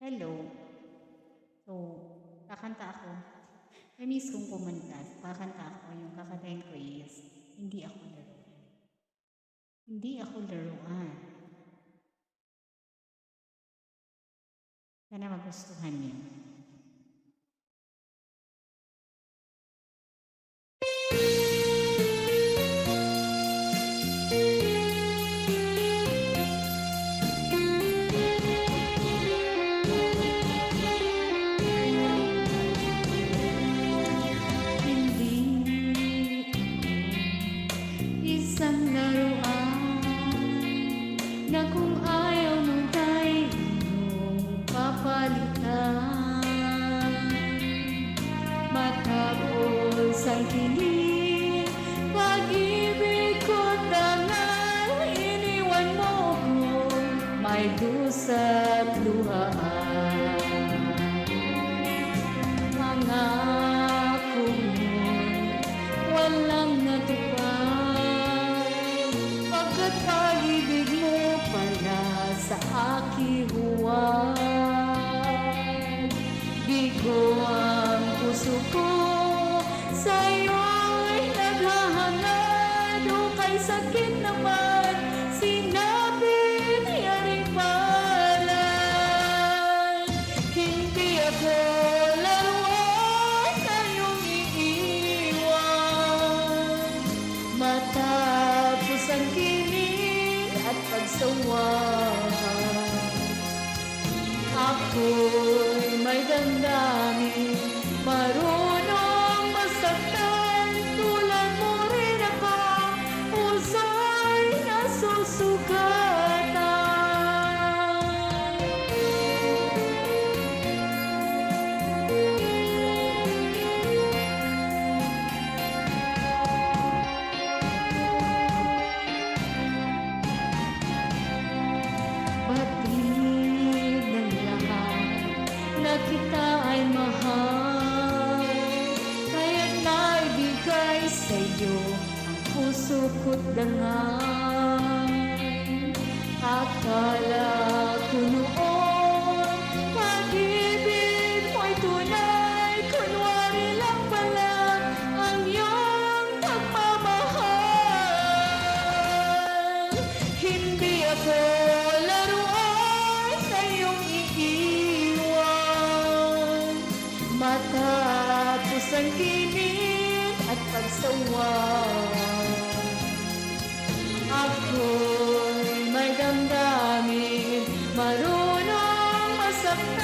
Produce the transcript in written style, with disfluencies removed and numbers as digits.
Hello. So, kakanta ako. Na-miss kong kumanta. Kakanta ako. Yung kakantahin ko is, hindi ako laruan. Hindi ako laruan. Sana magustuhan niyo. Isang laruan na kung ayaw mo tayo papalitan. Matapos ang kilig, pag-ibig ko tangal, iniwan mo ko, may dusa't luhaan. Pangako mo'y walang natupad, pagkat pag-ibig mo pala sa aking huwad. Bigo ang puso ko, sa'yo ay naghahangad, o kay sakit naman, sinapit yaring palad. Hindi ako laruan na iyong iiwan, matapos ang kilig at pagsawahan. Ako'y may damdamin, marunong masaktan, tulad mo rin ako, puso'y nasusugatan. Batid ng lahat na kita ay mahal, kaya't naibigay sa'yo ang puso ko't dangal. Akala ko noon, pag-ibig mo'y tunay, kunwari lang pala ang iyong pagmamahal. Hindi ako laruan na iyong iiwan, matapos ang kilig at pagsawahan. Ako'y may damdamin, marunong masaktan,